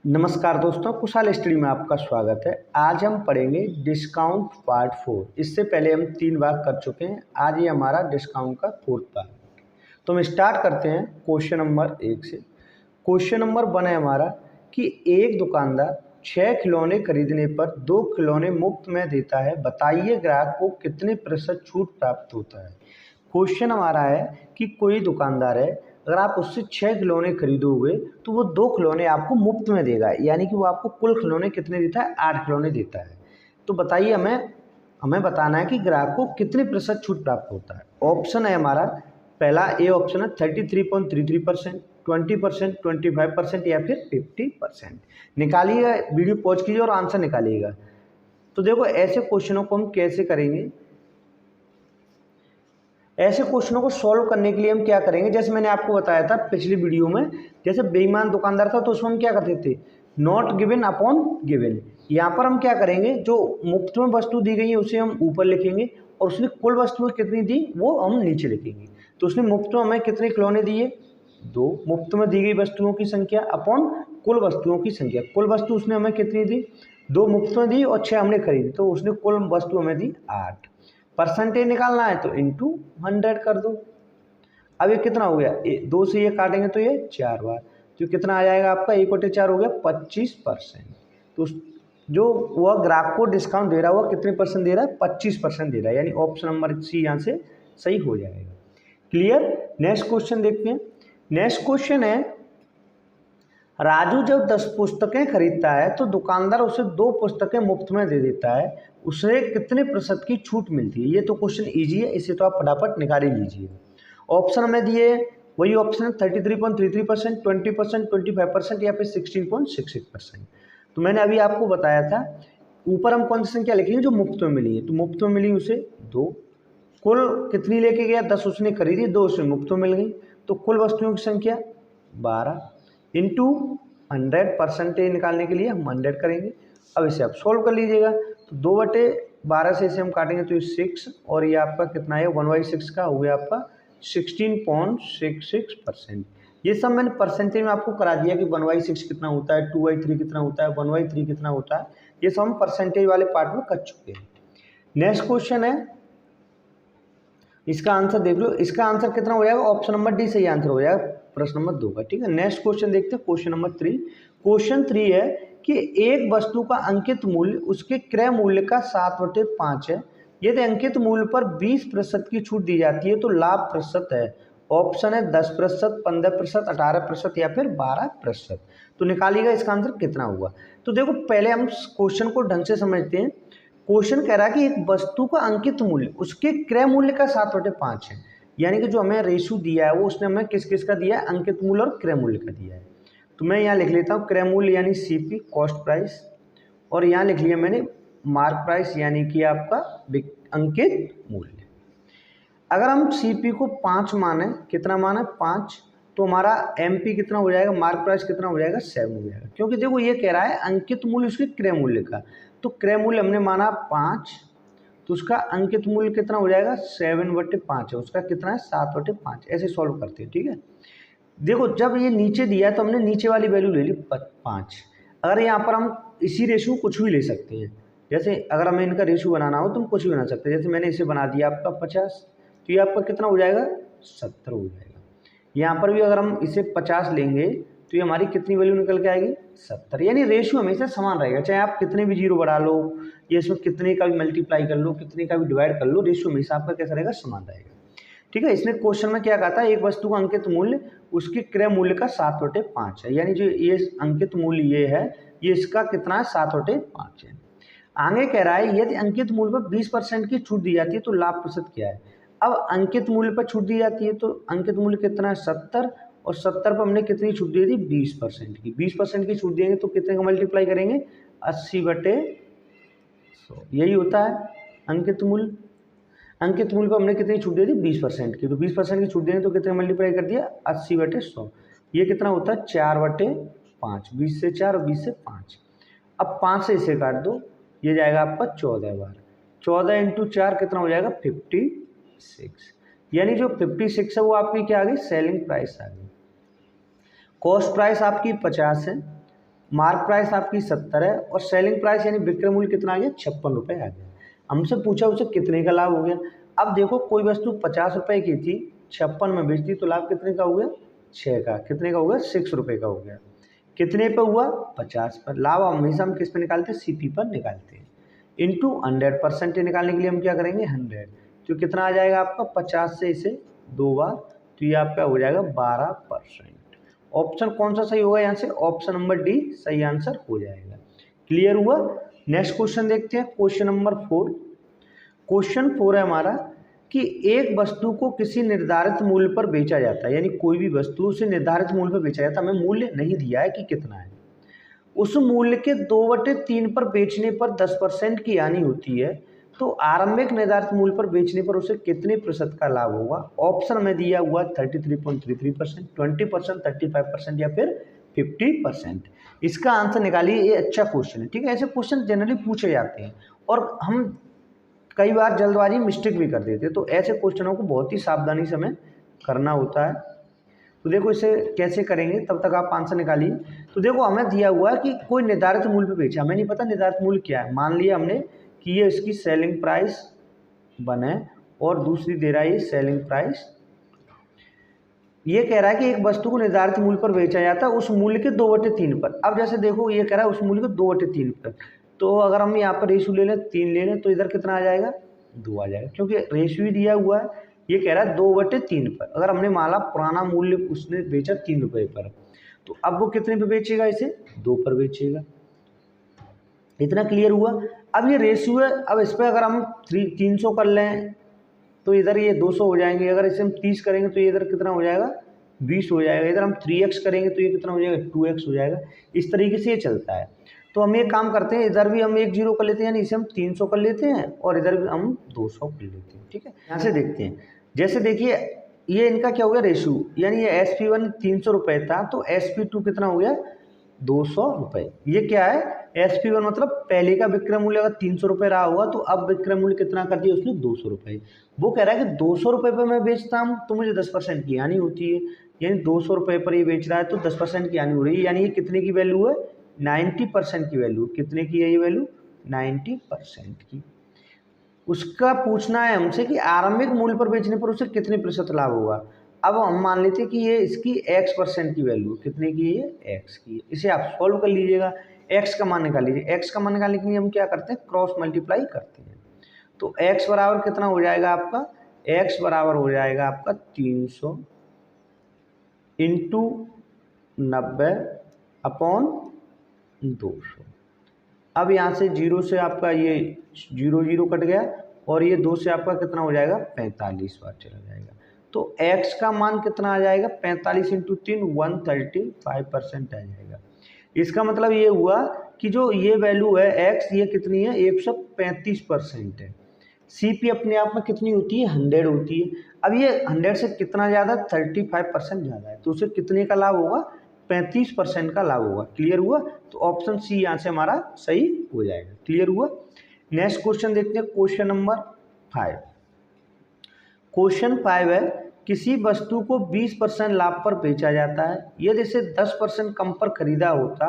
नमस्कार दोस्तों, कुशाल स्टडी में आपका स्वागत है। आज हम पढ़ेंगे डिस्काउंट पार्ट 4। इससे पहले हम 3 बार कर चुके हैं। आज ये हमारा डिस्काउंट का 4th पार्ट। तो हम स्टार्ट करते हैं क्वेश्चन नंबर 1 से। क्वेश्चन नंबर 1 है हमारा कि एक दुकानदार 6 खिलौने खरीदने पर 2 खिलौने मुफ्त में देता है। बताइए ग्राहक को कितने प्रतिशत छूट प्राप्त होता है। क्वेश्चन हमारा है कि कोई दुकानदार है, अगर आप उससे 6 खिलौने खरीदोगे तो वो 2 खिलौने आपको मुफ्त में देगा, यानी कि वो आपको कुल खिलौने कितने देता है, 8 खिलौने देता है। तो बताइए हमें बताना है कि ग्राहक को कितने प्रतिशत छूट प्राप्त होता है। ऑप्शन है हमारा पहला ए ऑप्शन है 33.33%, 20%, 25% या फिर 50%। निकालिएगा, वीडियो पॉज कीजिए और आंसर निकालिएगा। तो देखो ऐसे क्वेश्चनों को हम कैसे करेंगे। ऐसे क्वेश्चनों को सॉल्व करने के लिए हम क्या करेंगे, जैसे मैंने आपको बताया था पिछली वीडियो में, जैसे बेईमान दुकानदार था तो उसमें हम क्या करते थे, नॉट गिवन अपॉन गिवन। यहाँ पर हम क्या करेंगे, जो मुफ्त में वस्तु दी गई है उसे हम ऊपर लिखेंगे और उसने कुल वस्तुएं कितनी दी वो हम नीचे लिखेंगे। तो उसने मुफ्त में हमें कितने खिलौने दिए, 2। मुफ्त में दी गई वस्तुओं की संख्या अपॉन कुल वस्तुओं की संख्या। कुल वस्तु उसने हमें कितनी दी, 2 मुफ्त में दी और 6 हमने खरीदी, तो उसने कुल वस्तु हमें दी 8। परसेंटेज निकालना है तो इंटू 100 कर दो। अब ये कितना हो गया, 2 से ये काटेंगे तो ये 4 बार, तो कितना आ जाएगा आपका 1/4 हो गया 25%। तो जो वह ग्राहक को डिस्काउंट दे रहा है वह कितने परसेंट दे रहा है, 25% दे रहा है, यानी ऑप्शन नंबर सी यहाँ से सही हो जाएगा। क्लियर। नेक्स्ट क्वेश्चन देखते हैं। नेक्स्ट क्वेश्चन है, राजू जब 10 पुस्तकें खरीदता है तो दुकानदार उसे 2 पुस्तकें मुफ्त में दे देता है, उसे कितने प्रतिशत की छूट मिलती है। ये तो क्वेश्चन इजी है, इसे तो आप फटाफट निकाल ही लीजिए। ऑप्शन हमें दिए वही ऑप्शन है 33.33%, 20%, 25% या फिर 16.66%। तो मैंने अभी आपको बताया था, ऊपर हम कौन सी संख्या लिखेंगे जो मुफ्त में मिली है, तो मुफ्त में मिली उसे 2। कुल कितनी लेके गया, 10 उसने खरीदी, 2 उसमें मुफ्त में मिल गई, तो कुल वस्तुओं की संख्या 12 इंटू 100। परसेंटेज निकालने के लिए हम 100 करेंगे। अब इसे आप सोल्व कर लीजिएगा, तो 2/12 से इसे हम काटेंगे तो ये 6 और ये आपका कितना है 1/6 का हो गया आपका 16.66%। ये सब मैंने परसेंटेज में आपको करा दिया कि 1/6 कितना होता है, 2/3 कितना होता है, 1/3 कितना होता है, ये सब हम परसेंटेज वाले पार्ट में कर चुके हैं। नेक्स्ट क्वेश्चन है, इसका आंसर देख लो। इसका आंसर कितना हो जाएगा, ऑप्शन नंबर डी सही आंसर हो जाएगा प्रश्न नंबर 2 का। ठीक है, नेक्स्ट क्वेश्चन देखते हैं, क्वेश्चन नंबर 3। क्वेश्चन 3 है कि एक वस्तु का अंकित मूल्य उसके क्रय मूल्य का 7/5 है। यदि अंकित मूल्य पर 20% की छूट दी जाती है तो लाभ प्रतिशत है। ऑप्शन है 10%, 15%, 18% या फिर 12%। तो निकालिएगा इसका आंसर कितना हुआ। तो देखो पहले हम क्वेश्चन को ढंग से समझते हैं। क्वेश्चन कह रहा है कि एक वस्तु का अंकित मूल्य उसके क्रय मूल्य का 7/5 है, यानी कि जो हमें रेशो दिया है वो उसने हमें किस किस का दिया है, अंकित मूल्य और क्रय मूल्य का दिया है। तो मैं यहाँ लिख लेता हूँ क्रय मूल्य यानी सीपी कॉस्ट प्राइस, और यहाँ लिख लिया मैंने मार्क प्राइस यानी कि आपका अंकित मूल्य। अगर हम सीपी को 5 माने, कितना माने 5, तो हमारा एमपी कितना हो जाएगा, मार्क प्राइस कितना हो जाएगा 7 हो जाएगा, क्योंकि देखो ये कह रहा है अंकित मूल्य उसके क्रय मूल्य का। तो क्रय मूल्य हमने माना 5, तो उसका अंकित मूल्य कितना हो जाएगा 7/5 है, उसका कितना है 7/5। ऐसे सॉल्व करते हैं। ठीक है, देखो जब ये नीचे दिया है तो हमने नीचे वाली वैल्यू ले ली 5। अगर यहाँ पर हम इसी रेशो कुछ भी ले सकते हैं, जैसे अगर हमें इनका रेशो बनाना हो तो हम कुछ भी बना सकते हैं। जैसे मैंने इसे बना दिया आपका 50, तो ये आपका कितना हो जाएगा 70 हो जाएगा। यहाँ पर भी अगर हम इसे 50 लेंगे तो ये हमारी कितनी वैल्यू निकल के आएगी 70, यानी रेशियो हमेशा समान रहेगा। चाहे आप कितने भी जीरो बढ़ा लो या इसमें कितने का भी मल्टीप्लाई कर लो, कितने का भी डिवाइड कर लो, रेशियो हमेशा आपका कैसा रहेगा, समान रहेगा। ठीक है, इसने क्वेश्चन में क्या कहा था, एक वस्तु का अंकित मूल्य उसके क्रय मूल्य का 7/5 है, यानी जो ये अंकित मूल्य ये है ये इसका कितना है 7/5 है। आगे कह रहा है यदि अंकित मूल्य पर 20% की छूट दी जाती है तो लाभ प्रतिशत क्या है। अब अंकित मूल्य पर छूट दी जाती है तो अंकित मूल्य कितना है 70, और 70 पर हमने कितनी छूट दी थी 20% की। 20% की छूट देंगे तो कितने का मल्टीप्लाई करेंगे 80/100, यही होता है अंकित मूल्य। अंकित मूल्य पर हमने कितनी छूट दी थी 20% की, तो 20% की छूट देंगे तो कितने मल्टीप्लाई कर दिया 80/100, ये कितना होता है 4/5, 20 से 4 और 20 से 5। अब 5 से इसे काट दो, ये जाएगा आपका 14 बार, 14 इंटू 4 कितना हो जाएगा 56, यानी जो 56 है वो आपकी क्या आ गई सेलिंग प्राइस आ गई। कॉस्ट प्राइस आपकी 50 है मार्क प्राइस आपकी 70 है और सेलिंग प्राइस यानी विक्रय मूल्य कितना आ गया 56 रुपये आ गया। हमसे पूछा उसे कितने का लाभ हो गया। अब देखो कोई वस्तु 50 रुपये की थी, 56 में बेचती तो लाभ कितने का हो गया 6 का। कितने का हो गया 6 रुपये का हो गया। कितने पे हुआ 50 पर। लाभ हमेशा हम किस पे निकालते हैं सीपी पर निकालते हैं। इंटू 100% निकालने के लिए हम क्या करेंगे 100, तो कितना आ जाएगा आपका 50 से इसे 2 बार, तो ये आपका हो जाएगा 12%। ऑप्शन कौन सा सही होगा यहाँ से, ऑप्शन नंबर डी सही आंसर हो जाएगा। क्लियर हुआ। नेक्स्ट क्वेश्चन देखते हैं, क्वेश्चन नंबर 4। क्वेश्चन 4 है हमारा कि एक वस्तु को किसी निर्धारित मूल्य पर बेचा जाता है, यानी कोई भी वस्तु उसे निर्धारित मूल्य पर बेचा जाता है, हमें मूल्य नहीं दिया है कि कितना है। उस मूल्य के 2/3 पर बेचने पर 10% की हानि होती है, तो आरंभिक निर्धारित मूल्य पर बेचने पर उसे कितने प्रतिशत का लाभ होगा। ऑप्शन में दिया हुआ 33.33%, 20%, 35% या फिर 50%। इसका आंसर निकालिए। ये अच्छा क्वेश्चन है, ठीक है। ऐसे क्वेश्चन जनरली पूछे जाते हैं और हम कई बार जल्दबाजी मिस्टेक भी कर देते हैं, तो ऐसे क्वेश्चनों को बहुत ही सावधानी से हमें करना होता है। तो देखो इसे कैसे करेंगे, तब तक आप आंसर निकालिए। तो देखो हमें दिया हुआ है कि कोई निर्धारित मूल्य पे बेचा, हमें नहीं पता निर्धारित मूल्य क्या है। मान लिया हमने कि ये इसकी सेलिंग प्राइस 1 है और दूसरी दे रहा है ये सेलिंग प्राइस। ये कह रहा है कि एक वस्तु को निर्धारित मूल्य पर बेचा जाता है उस मूल्य के 2/3 पर। अब जैसे देखो ये कह रहा है उस मूल्य को 2/3 पर, तो अगर हम यहाँ पर रेशियो ले लें 3 ले लें तो इधर कितना आ जाएगा 2 आ जाएगा, क्योंकि रेशियो ही दिया हुआ है। ये कह रहा है 2/3 पर। अगर हमने माला पुराना मूल्य उसने बेचा 3 रुपये पर, तो अब वो कितने पे बेचेगा, इसे 2 पर बेचेगा। इतना क्लियर हुआ। अब ये रेशियो है, अब इस पर अगर हम 300 कर लें तो इधर ये 200 हो जाएंगे। अगर इसे हम 30 करेंगे तो ये इधर कितना हो जाएगा 20 हो जाएगा। इधर हम 3x करेंगे तो ये कितना हो जाएगा 2x हो जाएगा। इस तरीके से ये चलता है। तो हम एक काम करते हैं, इधर भी हम 1 0 कर लेते हैं, यानी इसे हम 300 कर लेते हैं और इधर भी हम 200 कर लेते हैं, ठीक है। यहाँ से देखते हैं, जैसे देखिए ये इनका क्या हो गया रेशियो, यानी ये SP1 300 रुपये था तो SP2 कितना हो गया 200 रुपये। ये क्या है SP1 मतलब पहले का विक्रय मूल्य अगर 300 रुपये रहा होगा तो अब विक्रय मूल्य कितना कर दिया उसने 200 रुपये। वो कह रहा है कि 200 रुपये पर मैं बेचता हूँ तो मुझे 10% की हानि होती है, यानी 200 रुपये पर ये बेच रहा है तो 10% की हानि हो रही है, यानी ये कितने की वैल्यू है 90% की वैल्यू। कितने की है ये वैल्यू 90% की। उसका पूछना है हमसे कि आरंभिक मूल्य पर बेचने पर उसे कितने प्रतिशत लाभ होगा। अब हम मान लेते हैं कि ये इसकी x% की वैल्यू कितने की है ये x की है। इसे आप सॉल्व कर लीजिएगा, x का मान निकाल लीजिए। x का मान निकालने के लिए हम क्या करते हैं क्रॉस मल्टीप्लाई करते हैं। तो x बराबर कितना हो जाएगा आपका, x बराबर हो जाएगा आपका 300 इंटू 90 अपॉन 200। अब यहाँ से 0 से आपका ये 0 0 कट गया और ये 2 से आपका कितना हो जाएगा 45 बार चला जाएगा। तो x का मान कितना आ जाएगा 45 इंटू 3 135% आ जाएगा। इसका मतलब ये हुआ कि जो ये वैल्यू है x ये कितनी है 135% है। CP अपने आप में कितनी होती है 100 होती है। अब ये 100 से कितना ज़्यादा 35% ज़्यादा है, तो उसे कितने का लाभ होगा 35% का लाभ होगा। क्लियर हुआ। तो ऑप्शन सी यहाँ से हमारा सही हो जाएगा। क्लियर हुआ। नेक्स्ट क्वेश्चन देखते हैं, क्वेश्चन नंबर 5। क्वेश्चन 5 है किसी वस्तु को 20% लाभ पर बेचा जाता है, यदि इसे 10% कम पर खरीदा होता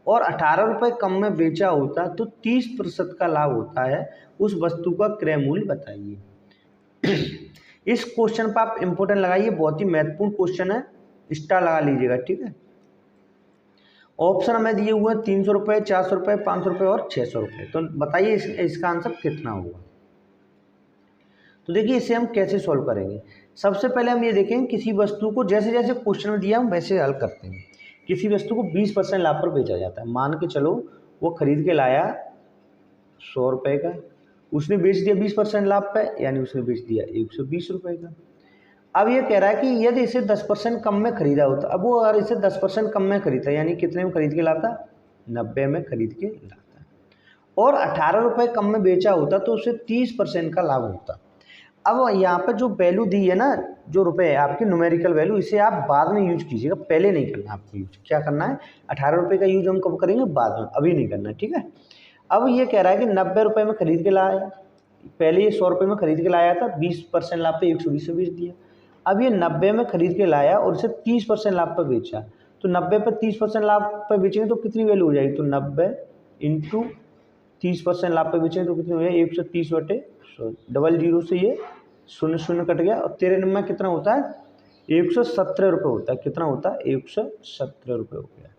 और 18 रुपये कम में बेचा होता तो 30% का लाभ होता है। उस वस्तु का क्रय मूल्य बताइए। इस क्वेश्चन पर आप इंपोर्टेंट लगाइए, बहुत ही महत्वपूर्ण क्वेश्चन है, स्टार लगा लीजिएगा, ठीक है। ऑप्शन हमें दिए हुए हैं 300 रुपये, 400 रुपये, 500 रुपये और 600 रुपये। तो बताइए इसका आंसर कितना होगा। तो देखिए इसे हम कैसे सॉल्व करेंगे। सबसे पहले हम ये देखें किसी वस्तु को जैसे जैसे क्वेश्चन में दिया हम वैसे हल करते हैं। किसी वस्तु को 20% लाभ पर बेचा जाता है, मान के चलो वो खरीद के लाया 100 रुपये का, उसने बेच दिया 20% लाभ पे, यानी उसने बेच दिया 120 रुपये का। अब ये कह रहा है कि यदि इसे 10% कम में खरीदा होता, अब वो अगर इसे 10% कम में खरीदता यानी कितने में खरीद के लाता 90 में खरीद के लाता और 18 रुपये कम में बेचा होता तो उसे 30% का लाभ होता। अब यहाँ पर जो वैल्यू दी है ना, जो रुपए है आपकी न्यूमेरिकल वैल्यू, इसे आप बाद में यूज कीजिएगा, पहले नहीं करना आपको यूज। क्या करना है 18 रुपये का यूज हम कब करेंगे बाद में, अभी नहीं करना है, ठीक है। अब ये कह रहा है कि 90 रुपये में खरीद के लाया, पहले ये 100 रुपये में खरीद के लाया था, 20% लाभ पे 120 से बेच दिया। अब ये 90 में खरीद के लाया और इसे 30% लाभ पर बेचा, तो 90 पर 30% लाभ पर बेचेंगे तो कितनी वैल्यू हो जाएगी, तो 90 इंटू 30% लाभ पर बेचेंगे तो कितनी हो जाएगी 130/100, डबल जीरो से ये शून्य शून्य कट गया और तेरे नंबर कितना होता है 117 रुपये होता है। कितना होता है 117 रुपये हो गया।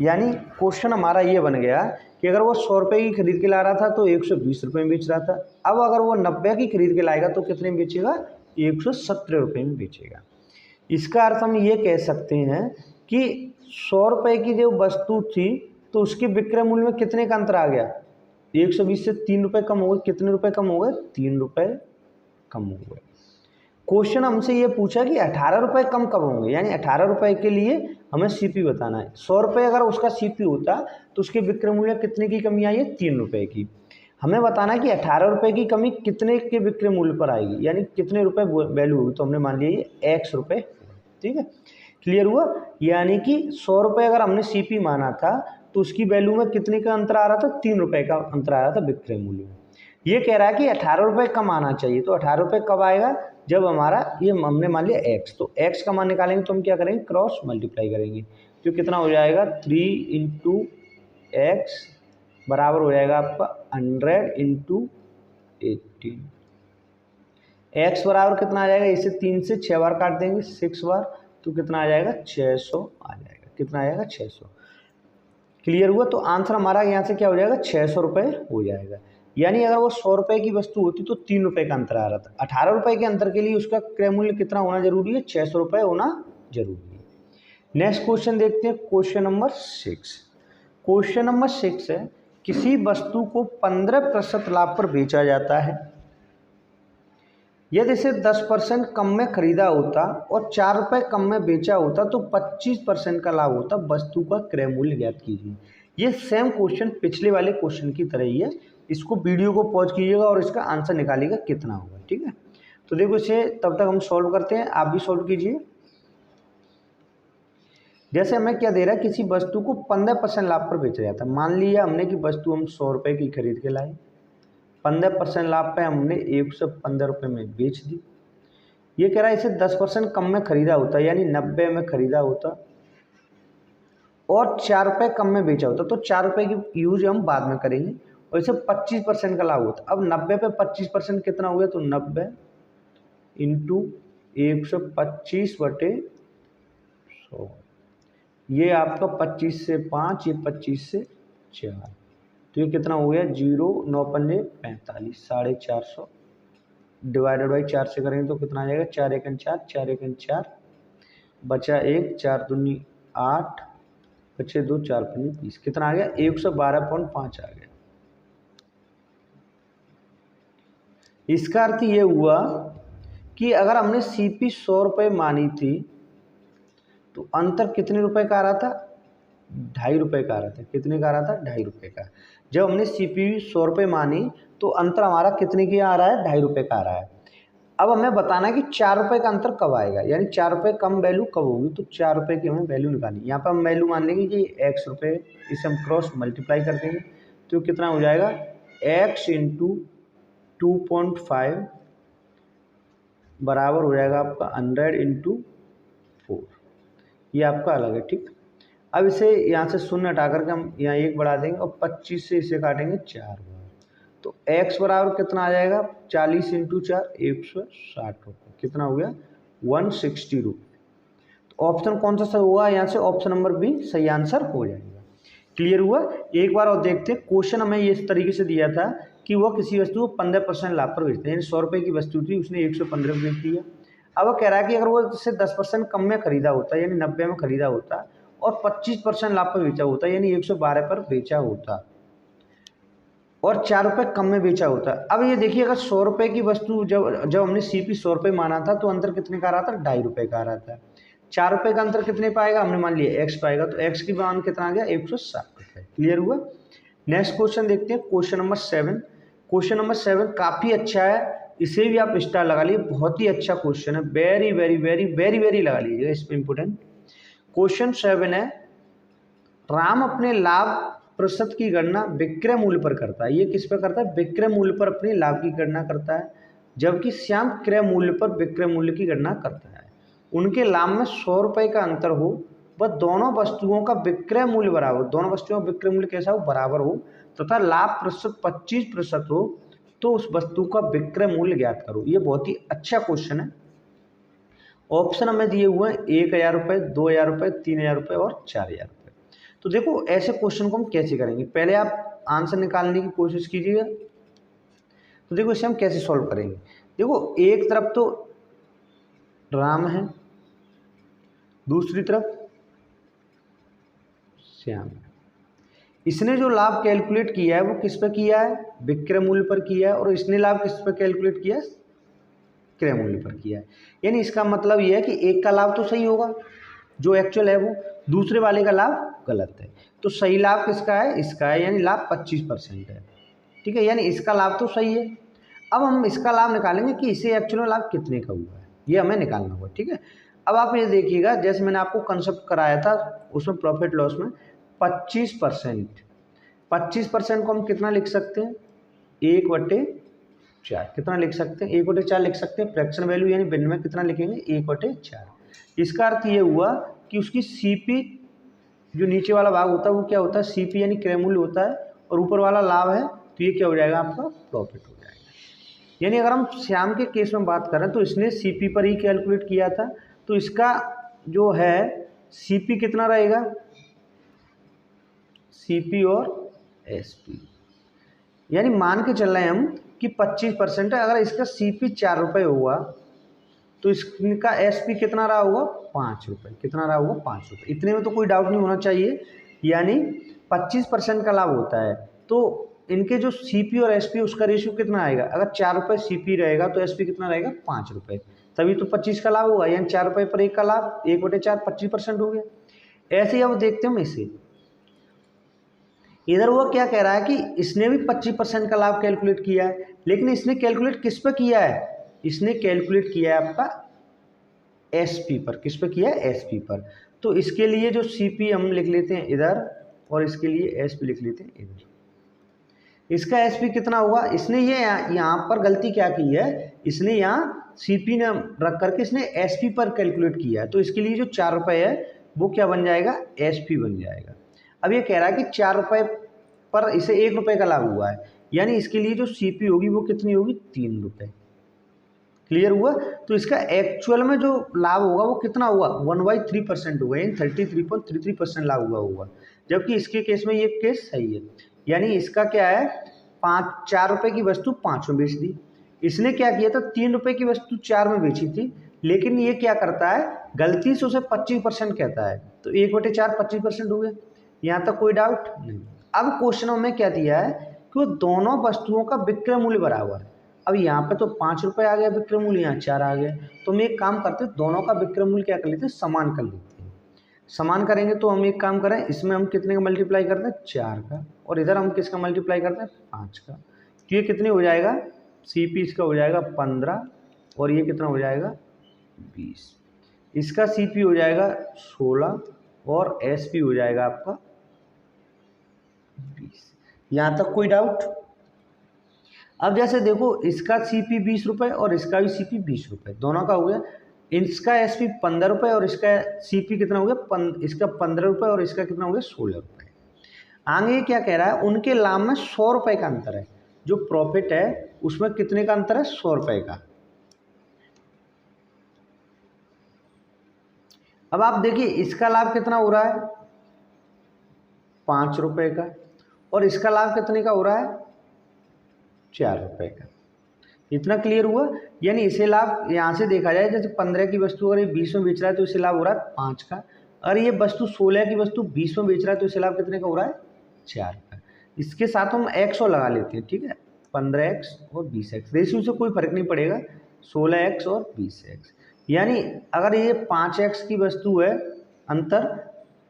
यानी क्वेश्चन हमारा ये बन गया कि अगर वो 100 रुपये की खरीद के ला रहा था तो 120 रुपये में बेच रहा था। अब अगर वो 90 की खरीद के लाएगा तो कितने में बेचेगा 117 रुपये में बेचेगा। इसका अर्थ हम ये कह सकते हैं कि 100 रुपये की जो वस्तु थी तो उसके विक्रय मूल्य में कितने का अंतर आ गया, 120 से 3 रुपये कम हो गए। कितने रुपये कम हो गए, 3 रुपये कम हो गए। क्वेश्चन हमसे ये पूछा कि 18 रुपये कम कब होंगे, यानी 18 रुपये के लिए हमें सीपी बताना है। 100 रुपये अगर उसका सीपी होता तो उसके विक्रय मूल्य कितने की कमी आई है, 3 रुपये की। हमें बताना कि 18 रुपये की कमी कितने के विक्रय मूल्य पर आएगी, यानी कितने रुपए वैल्यू होगी। तो हमने मान लिया ये x रुपये, ठीक है, क्लियर हुआ। यानी कि 100 रुपये अगर हमने सीपी माना था तो उसकी वैल्यू में कितने का अंतर आ रहा था, 3 रुपये का अंतर आ रहा था विक्रय मूल्य में। ये कह रहा है कि 18 रुपये कम आना चाहिए। तो 18 रुपये कब आएगा, जब हमारा ये हमने मान लिया x, तो x का मान निकालेंगे तो हम क्या करेंगे, क्रॉस मल्टीप्लाई करेंगे। तो कितना हो जाएगा 3 इंटू एक्स बराबर हो जाएगा आपका 100 इंटू 18। एक्स बराबर कितना आ जाएगा, इसे 3 से 6 बार काट देंगे, 6 बार, तो कितना आ जाएगा 600 आ जाएगा। कितना आएगा 600, क्लियर हुआ। तो आंसर हमारा यहाँ से क्या हो जाएगा 600 रुपये हो जाएगा। यानी अगर वो 100 रुपये की वस्तु होती तो 3 रुपये का अंतर आ रहा था। 18 रुपये के अंतर के लिए उसका क्रय मूल्य कितना होना जरूरी है, 600 रुपये होना जरूरी है। नेक्स्ट क्वेश्चन देखते हैं, क्वेश्चन नंबर 6। क्वेश्चन नंबर 6 है, किसी वस्तु को 15% लाभ पर बेचा जाता है। यदि इसे 10% कम में खरीदा होता और 4 रुपये कम में बेचा होता तो 25% का लाभ होता। वस्तु का क्रय मूल्य ज्ञात कीजिए। ये सेम क्वेश्चन पिछले वाले क्वेश्चन की तरह ही है। इसको वीडियो को पॉज कीजिएगा और इसका आंसर निकालिएगा कितना होगा, ठीक है। तो देखो इसे तब तक हम सॉल्व करते हैं, आप भी सॉल्व कीजिए। जैसे हमें क्या दे रहा है, किसी वस्तु को 15% लाभ पर बेचा जाता है। मान लिया हमने कि वस्तु हम 100 रुपये की खरीद के लाए, 15% लाभ पे हमने 115 रुपये में बेच दी। ये कह रहा है इसे 10% कम में खरीदा होता, यानी 90 में खरीदा होता और 4 रुपये कम में बेचा होता, तो 4 रुपये की यूज हम बाद में करेंगे। और इसे 25% का लाभ होता। अब 90 पे 25% कितना हो गया, तो 90 इंटू 125/100, ये आपका 25 से 5, ये 25 से 4, तो ये कितना हो गया 0, 9 पंजे 45, 450 डिवाइडेड बाई 4 से करेंगे तो कितना आ जाएगा 4 एकन 4, 4 एकन 4, बचा 1, 4 दूनी 8, बचे 2, 4 पंजे 20, कितना आ गया 112.5 आ गया। इसका अर्थ ये हुआ कि अगर हमने सीपी 100 रुपये मानी थी तो अंतर कितने रुपए का आ रहा था, 2.5 रुपये का आ रहा था। कितने का आ रहा था, 2.5 रुपये का। जब हमने सीपी 100 रुपये मानी तो अंतर हमारा कितने की आ रहा है, 2.5 रुपये का आ रहा है। अब हमें बताना है कि 4 रुपये का अंतर कब आएगा, यानी 4 रुपये कम वैल्यू कब होगी। तो 4 रुपये की हमें वैल्यू निकालनी। यहाँ पर हम वैल्यू मान लेंगे कि x रुपये, इसे हम क्रॉस मल्टीप्लाई कर देंगे तो कितना हो जाएगा x इंटू 2.5 बराबर हो जाएगा आपका 100 इंटू 4, ये आपका अलग है, ठीक। अब इसे यहाँ से शून्य हटा करके हम यहाँ 1 बढ़ा देंगे और 25 से इसे काटेंगे 4 बार, तो x बराबर कितना आ जाएगा 40 इंटू 4, 160 रुपये। कितना हो गया 160 रुपये। तो ऑप्शन कौन सा सही हुआ, यहाँ से ऑप्शन नंबर बी सही आंसर हो जाएगा। क्लियर हुआ। एक बार और देखते हैं, क्वेश्चन हमें इस तरीके से दिया था कि वह किसी वस्तु को 15% लाभ पर बेचते हैं, यानी 100 रुपये की वस्तु थी, उसने 115 बेच दिया। अब वो कह रहा है कि अगर वो इससे 10% कम में खरीदा होता, यानी 90 में खरीदा होता और 25% लाभ पर बेचा होता, यानी 112 पर बेचा होता और 4 रुपये कम में बेचा होता। अब ये देखिए, अगर 100 रुपये की वस्तु जब हमने सीपी 100 रुपये माना था तो अंतर कितने का आ रहा था, 2.5 रुपये का आ रहा था। 4 रुपये का अंतर कितने पाएगा, हमने मान लिया x पाएगा, तो x की मान कितना आ गया 160 रुपये। क्लियर हुआ। नेक्स्ट क्वेश्चन देखते हैं, क्वेश्चन नंबर 7। क्वेश्चन नंबर 7 काफ़ी अच्छा है, इसे भी आप स्टार लगा लीजिए, बहुत ही अच्छा क्वेश्चन है, very very very very very लगा लीजिएगा, इस पर इंपोर्टेंट। क्वेश्चन 7 है, राम अपने लाभ प्रतिशत की गणना विक्रय मूल्य पर करता है। ये किस पर करता है, विक्रय मूल्य पर अपने लाभ की गणना करता है, जबकि श्याम क्रय मूल्य पर विक्रय मूल्य की गणना करता है। उनके लाभ में 100 रुपये का अंतर हो, वह दोनों वस्तुओं का विक्रय मूल्य बराबर, दोनों वस्तुओं का विक्रय मूल्य कैसा हो, बराबर हो, तथा लाभ प्रतिशत 25% हो, तो उस वस्तु का विक्रय मूल्य ज्ञात करो। ये बहुत ही अच्छा क्वेश्चन है। ऑप्शन हमें दिए हुए हैं 1,000 रुपये, 2,000 रुपये, 3,000 रुपये और 4,000 रुपये। तो देखो ऐसे क्वेश्चन को हम कैसे करेंगे, पहले आप आंसर निकालने की कोशिश कीजिएगा। तो देखो इसे हम कैसे सॉल्व करेंगे। देखो एक तरफ तो राम है, दूसरी तरफ श्याम है। इसने जो लाभ कैलकुलेट किया है वो किस पे किया है, विक्रय मूल्य पर किया है, और इसने लाभ किस पे कैलकुलेट किया है, क्रय मूल्य पर किया है। यानी इसका मतलब ये है कि एक का लाभ तो सही होगा जो एक्चुअल है वो, दूसरे वाले का लाभ गलत है। तो सही लाभ किसका है, इसका है, यानी लाभ 25% है। ठीक है, यानी इसका लाभ तो सही है। अब हम इसका लाभ निकालेंगे कि इसे एक्चुअल में लाभ कितने का हुआ है, ये हमें निकालना होगा। ठीक है, अब आप ये देखिएगा, जैसे मैंने आपको कंसेप्ट कराया था उसमें प्रॉफिट लॉस में 25%, 25% को हम कितना लिख सकते हैं, 1/4। कितना लिख सकते हैं, 1/4 लिख सकते हैं। फ्रैक्शन वैल्यू यानी भिन्न में कितना लिखेंगे, 1/4। इसका अर्थ ये हुआ कि उसकी सीपी जो नीचे वाला भाग होता है वो क्या होता है, सीपी यानी क्रय मूल्य होता है, और ऊपर वाला लाभ है, तो ये क्या हो जाएगा, आपका प्रॉफिट हो जाएगा। यानी अगर हम श्याम के केस में बात करें तो इसने सीपी पर ही कैलकुलेट किया था, तो इसका जो है सीपी कितना रहेगा, सीपी और एसपी, यानी मान के चल रहे हैं हम कि 25% है। अगर इसका सीपी 4 रुपये हुआ तो इसका एसपी कितना रहा होगा, 5 रुपये। कितना रहा होगा, 5 रुपये। इतने में तो कोई डाउट नहीं होना चाहिए। यानी 25% का लाभ होता है, तो इनके जो सीपी और एसपी उसका रेशियो कितना आएगा, अगर 4 रुपये सीपी रहेगा तो एसपी कितना रहेगा, 5 रुपये, तभी तो 25 का लाभ होगा। यानी 4 रुपये पर 1 का लाभ, 1/4 25% हो गया। ऐसे ही अब देखते हैं हम इसे, इधर वो क्या कह रहा है कि इसने भी 25% का लाभ कैलकुलेट किया है, लेकिन इसने कैलकुलेट किस पे किया है, इसने कैलकुलेट किया है आपका एसपी पर। किस पे किया है, एसपी पर। तो इसके लिए जो सीपी हम लिख लेते हैं इधर, और इसके लिए एसपी लिख लेते हैं इधर। इसका एसपी कितना होगा, इसने ये यहाँ पर गलती क्या की है, इसने यहाँ सीपी ने रख करके इसने एसपी पर कैलकुलेट किया है। तो इसके लिए जो 4 रुपये है वो क्या बन जाएगा, एसपी बन जाएगा। अब ये कह रहा है कि 4 रुपये पर इसे 1 रुपये का लाभ हुआ है, यानी इसके लिए जो सीपी होगी वो कितनी होगी, 3 रुपये। क्लियर हुआ। तो इसका एक्चुअल में जो लाभ होगा वो कितना हुआ, 1/3% होगा, यानी 33.33% लाभ हुआ होगा। जबकि इसके केस में ये केस सही है, यानी इसका क्या है, 4 रुपये की वस्तु 5 में बेच दी। इसने क्या किया था, 3 रुपये की वस्तु 4 में बेची थी, लेकिन ये क्या करता है, गलती से उसे 25% कहता है, तो 1/4 25% हो गया। यहाँ तक कोई डाउट नहीं। अब क्वेश्चनों में क्या दिया है कि वो दोनों वस्तुओं का विक्रय मूल्य बराबर है। अब यहाँ पे तो 5 रुपये आ गया विक्रय मूल्य, यहाँ 4 आ गया, तो हम एक काम करते हैं, दोनों का विक्रय मूल्य क्या कर लेते हैं, समान कर लेते हैं। समान करेंगे तो हम एक काम करें, इसमें हम कितने का मल्टीप्लाई करते हैं, 4 का, और इधर हम किसका मल्टीप्लाई करते हैं, 5 का। तो ये कितने हो जाएगा, सीपी इसका हो जाएगा 15, और ये कितना हो जाएगा 20। इसका सीपी हो जाएगा 16, और एसपी हो जाएगा आपका 20। यहाँ तक कोई डाउट। अब जैसे देखो, इसका सीपी 20 रुपये और इसका भी सीपी 20 रुपये, दोनों का हो गया। इसका एसपी 15 रुपये और इसका सीपी कितना हो गया, इसका 15 रुपये और इसका कितना हो गया, 16 रुपये। आगे क्या कह रहा है, उनके लाभ में 100 रुपये का अंतर है। जो प्रॉफिट है उसमें कितने का अंतर है, 100 रुपये का। अब आप देखिए इसका लाभ कितना हो रहा है, 5 रुपये का, और इसका लाभ कितने का हो रहा है, 4 रुपये का। इतना क्लियर हुआ। यानी इसे लाभ यहाँ से देखा जाए, जैसे 15 की वस्तु अगर ये 20 में बेच रहा है तो इसे लाभ हो रहा है 5 का, और ये वस्तु 16 की वस्तु 20 में बेच रहा है तो इसे लाभ कितने का हो रहा है, 4 का। इसके साथ हम एक्स और लगा लेते हैं, ठीक है, 15x और 20x, रेशियो से कोई फर्क नहीं पड़ेगा, 16x और 20x। यानी अगर ये 5x की वस्तु है अंतर,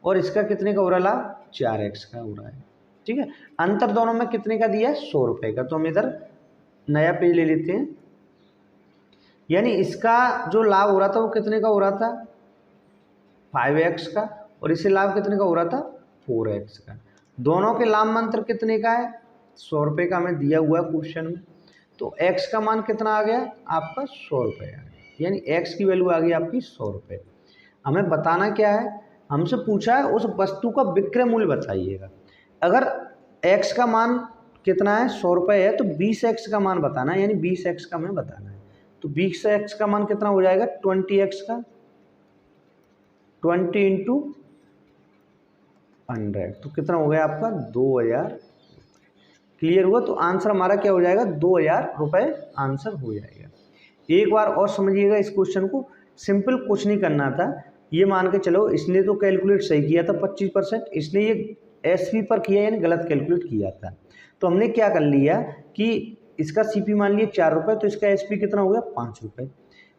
और इसका कितने का हो रहा है लाभ, 4x का हो रहा है, ठीक है। अंतर दोनों में कितने का दिया है, 100 रुपये का। तो हम इधर नया पेज ले लेते हैं। यानी इसका जो लाभ हो रहा था वो कितने का हो रहा था, 5x का, और इसे लाभ कितने का हो रहा था, 4x का। दोनों के लाभ में अंतर कितने का है, 100 रुपये का हमें दिया हुआ है क्वेश्चन में। तो x का मान कितना आ गया आपका, 100 रुपये आ गया, यानी x की वैल्यू आ गई आपकी 100 रुपये। हमें बताना क्या है, हमसे पूछा है उस वस्तु का विक्रय मूल्य बताइएगा। अगर x का मान कितना है 100 रुपये है तो 20x का मान बताना है, यानी 20x का हमें बताना है। तो 20x का मान कितना हो जाएगा 20x का 20 इंटू 100, तो कितना हो गया आपका 2000। क्लियर हुआ? तो आंसर हमारा क्या हो जाएगा 2000 रुपये आंसर हो जाएगा। एक बार और समझिएगा इस क्वेश्चन को, सिंपल कुछ नहीं करना था। ये मान के चलो इसने तो कैलकुलेट सही किया था 25%, इसने ये एसपी पर किया यानी गलत कैलकुलेट किया था। तो हमने क्या कर लिया कि इसका सीपी मान लिया 4 रुपये, तो इसका एसपी कितना हो गया 5 रुपये।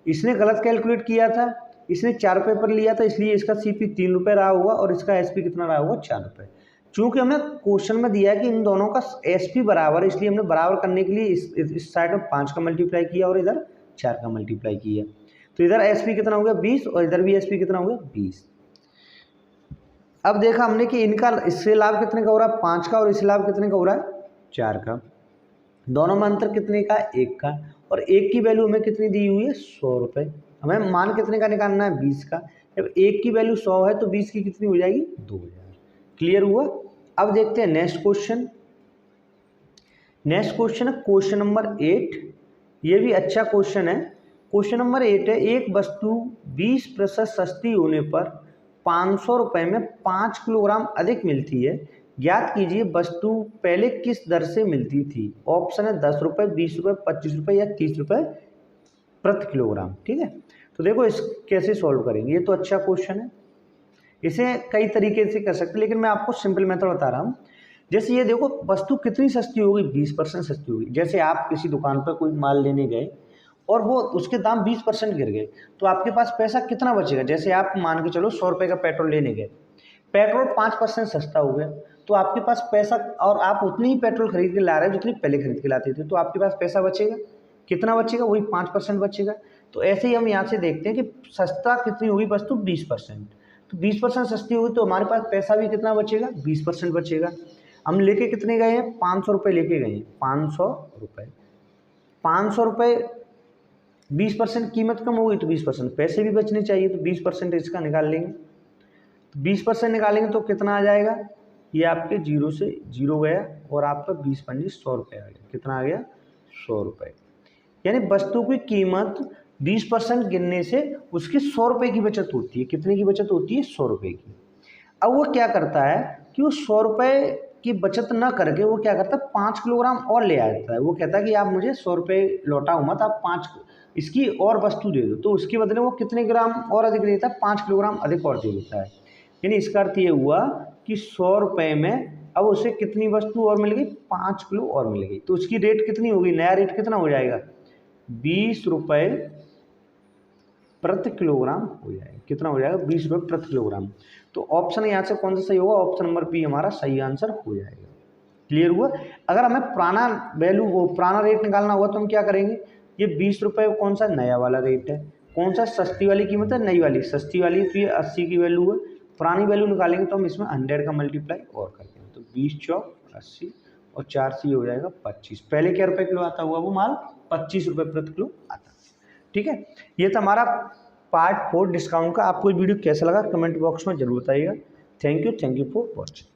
इसने गलत कैलकुलेट किया था, इसने 4 रुपये पर लिया था, इसलिए इसका सीपी 3 रुपये रहा होगा और इसका एसपी कितना रहा होगा 4 रुपये। चूँकि हमें क्वेश्चन में दिया है कि इन दोनों का एसपी बराबर है, इसलिए हमने बराबर करने के लिए इस साइड में 5 का मल्टीप्लाई किया और इधर 4 का मल्टीप्लाई किया। तो इधर एसपी कितना हो गया 20 और इधर भी एसपी कितना हो गया 20। अब देखा हमने कि इनका इससे लाभ कितने का हो रहा है 5 का और इससे लाभ कितने का हो रहा है 4 का। दोनों में अंतर कितने का 1 का, और 1 की वैल्यू हमें कितनी दी हुई है 100 रुपये। हमें मान कितने का निकालना है 20 का। जब 1 की वैल्यू 100 है तो 20 की कितनी हो जाएगी 2000। क्लियर हुआ? अब देखते हैं नेक्स्ट क्वेश्चन। नेक्स्ट क्वेश्चन है क्वेश्चन नंबर 8। ये भी अच्छा क्वेश्चन है। क्वेश्चन नंबर 8 है, एक वस्तु 20% सस्ती होने पर 500 रुपये में 5 किलोग्राम अधिक मिलती है। ज्ञात कीजिए वस्तु पहले किस दर से मिलती थी। ऑप्शन है 10 रुपये, 20 रुपये, 25 रुपये या 30 रुपये प्रति किलोग्राम। ठीक है, तो देखो इस कैसे सॉल्व करेंगे। ये तो अच्छा क्वेश्चन है, इसे कई तरीके से कर सकते हैं, लेकिन मैं आपको सिंपल मेथड बता रहा हूँ। जैसे ये देखो वस्तु कितनी सस्ती होगी 20% सस्ती होगी। जैसे आप किसी दुकान पर कोई माल लेने गए और वो उसके दाम 20% गिर गए, तो आपके पास पैसा कितना बचेगा। जैसे आप मान के चलो 100 रुपये का पेट्रोल लेने गए, पेट्रोल 5% सस्ता हो गया, तो आपके पास पैसा, और आप उतनी ही पेट्रोल खरीद के ला रहे हो जितनी पहले खरीद के लाते थे, तो आपके पास पैसा बचेगा कितना बचेगा, वही 5% बचेगा। तो ऐसे ही हम यहाँ से देखते हैं कि सस्ता कितनी होगी वस्तु 20%, तो 20% सस्ती होगी तो हमारे पास पैसा भी कितना बचेगा 20% बचेगा। हम लेके कितने गए हैं 500 रुपये लेके गए हैं, 500 रुपये। 500 रुपये 20% कीमत कम होगी तो 20% पैसे भी बचने चाहिए, तो 20% इसका निकाल लेंगे। तो 20% निकालेंगे तो कितना आ जाएगा, ये आपके 0 से 0 गया और आपका 20 पंजी 100 रुपये आ गया। कितना आ गया 100 रुपये। यानी वस्तु की कीमत 20% गिरने से उसकी 100 रुपये की बचत होती है। कितने की बचत होती है 100 रुपये की। अब वो क्या करता है कि वो 100 रुपये की बचत ना करके वो क्या करता है 5 किलोग्राम और ले आता है। वो कहता है कि आप मुझे 100 रुपये लौटाओ मत, आप 5 इसकी और वस्तु दे दो। तो उसके बदले वो कितने ग्राम और अधिक देता है 5 किलोग्राम अधिक और दे देता है। यानी इसका अर्थ ये हुआ कि 100 रुपये में अब उसे कितनी वस्तु और मिल गई 5 किलो और मिल गई। तो उसकी रेट कितनी होगी, नया रेट कितना हो जाएगा 20 रुपये प्रति किलोग्राम हो जाएगा। कितना हो जाएगा 20 रुपये प्रति किलोग्राम। तो ऑप्शन यहाँ से कौन सा सही होगा, ऑप्शन नंबर बी हमारा सही आंसर हो जाएगा। क्लियर हुआ? अगर हमें पुराना वैल्यू पुराना रेट निकालना होगा तो हम क्या करेंगे, ये 20 रुपये कौन सा नया वाला रेट है, कौन सा सस्ती वाली कीमत है नई वाली, सस्ती वाली तो ये 80 की वैल्यू है। पुरानी वैल्यू निकालेंगे तो हम इसमें 100 का मल्टीप्लाई और करते हैं, तो 20 चौक 80 और 4 से हो जाएगा 25। पहले क्या रुपये किलो आता हुआ वो माल 25 रुपये प्रति किलो आता। ठीक है, ये था हमारा पार्ट 4 डिस्काउंट का। आपको वीडियो कैसा लगा कमेंट बॉक्स में जरूर बताइएगा। Thank you for watching.